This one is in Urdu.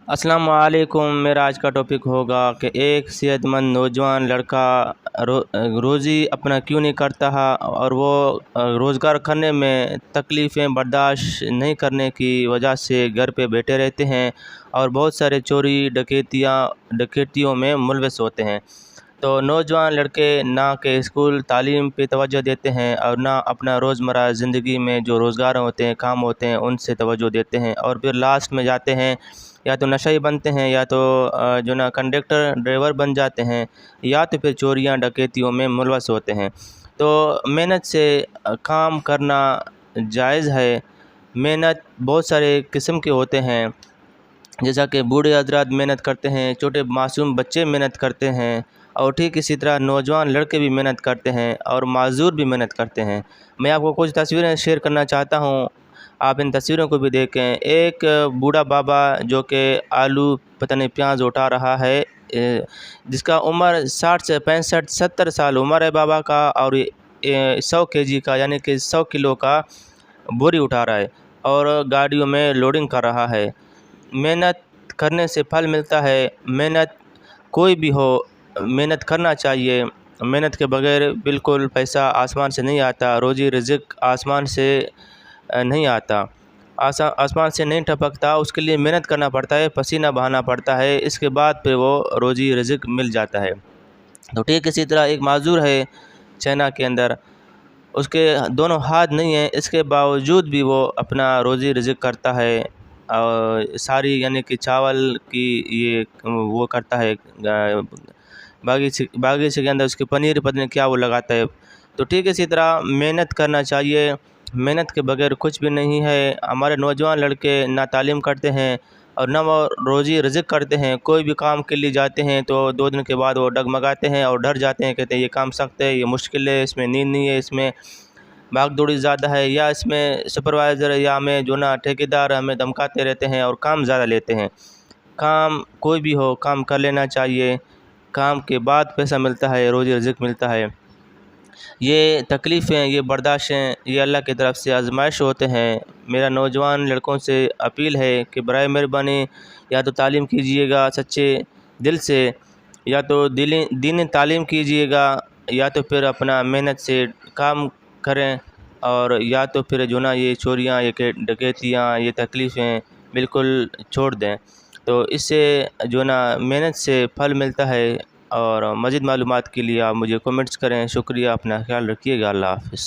السلام علیکم۔ میرا آج کا ٹاپک ہوگا کہ ایک صحت مند نوجوان لڑکا روزی اپنا کیوں نہیں کرتا ہے، اور وہ روزگار کرنے میں تکلیفیں برداشت نہیں کرنے کی وجہ سے گھر پہ بیٹھے رہتے ہیں اور بہت سارے چوری ڈکیتیوں میں ملوث ہوتے ہیں۔ تو نوجوان لڑکے نہ کہ اسکول تعلیم پہ توجہ دیتے ہیں اور نہ اپنا روزمرہ زندگی میں جو روزگار ہوتے ہیں، کام ہوتے ہیں، ان سے توجہ دیتے ہیں، اور پھر لاسٹ میں جاتے ہیں یا تو نشئی بنتے ہیں، یا تو جو نا کنڈکٹر ڈرائیور بن جاتے ہیں، یا تو پھر چوریاں ڈکیتیوں میں ملوث ہوتے ہیں۔ تو محنت سے کام کرنا جائز ہے۔ محنت بہت سارے قسم کے ہوتے ہیں، جیسا کہ بوڑھے حضرات محنت کرتے ہیں، چھوٹے معصوم بچے محنت کرتے ہیں، اور ٹھیک اسی طرح نوجوان لڑکے بھی محنت کرتے ہیں اور معذور بھی محنت کرتے ہیں۔ میں آپ کو کچھ تصویریں شیئر کرنا چاہتا ہوں، آپ ان تصویروں کو بھی دیکھیں۔ ایک بوڑھا بابا جو کہ آلو پتہ نہیں پیاز اٹھا رہا ہے، جس کا عمر 60 سے 65 70 سال عمر ہے بابا کا، اور 100 kg کا یعنی کہ 100 کلو کا بوری اٹھا رہا ہے اور گاڑیوں میں لوڈنگ کر رہا ہے۔ محنت کرنے سے پھل ملتا ہے۔ محنت کوئی بھی ہو، محنت کرنا چاہیے۔ محنت کے بغیر بالکل پیسہ آسمان سے نہیں آتا، روزی رزق آسمان سے نہیں آتا، آسمان سے نہیں ٹپکتا، اس کے لیے محنت کرنا پڑتا ہے، پسینہ بہانا پڑتا ہے، اس کے بعد پھر وہ روزی رزق مل جاتا ہے۔ تو ٹھیک اسی طرح ایک معذور ہے چائنا کے اندر، اس کے دونوں ہاتھ نہیں ہیں، اس کے باوجود بھی وہ اپنا روزی رزق کرتا ہے، اور ساری یعنی کہ چاول کی یہ وہ کرتا ہے، باغیچے کے اندر اس کے پنیر پتہ نہیں کیا وہ لگاتا ہے۔ تو ٹھیک اسی طرح محنت کرنا چاہیے۔ محنت کے بغیر کچھ بھی نہیں ہے۔ ہمارے نوجوان لڑکے نہ تعلیم کرتے ہیں اور نہ وہ روزی رزق کرتے ہیں۔ کوئی بھی کام کے لیے جاتے ہیں تو 2 دن کے بعد وہ ڈگمگاتے ہیں اور ڈر جاتے ہیں، کہتے ہیں یہ کام سخت ہے، یہ مشکل ہے، اس میں نیند نہیں ہے، اس میں بھاگ دوڑی زیادہ ہے، یا اس میں سپروائزر یا ہمیں جو نا ٹھیکیدار ہمیں دھمکاتے رہتے ہیں اور کام زیادہ لیتے ہیں۔ کام کوئی بھی ہو، کام کر لینا چاہیے۔ کام کے بعد پیسہ ملتا ہے، روزی رزق ملتا ہے۔ یہ تکلیفیں، یہ برداشتیں، یہ اللہ کی طرف سے آزمائش ہوتے ہیں۔ میرا نوجوان لڑکوں سے اپیل ہے کہ برائے مہربانی یا تو تعلیم کیجیے گا سچے دل سے، یا تو دینی تعلیم کیجیے گا، یا تو پھر اپنا محنت سے کام کریں، اور یا تو پھر جو نا یہ چوریاں، یہ ڈکیتیاں، یہ تکلیفیں بالکل چھوڑ دیں۔ تو اس سے جو نا محنت سے پھل ملتا ہے۔ اور مزید معلومات کے لیے آپ مجھے کمنٹس کریں۔ شکریہ، اپنا خیال رکھیے گا۔ اللہ حافظ۔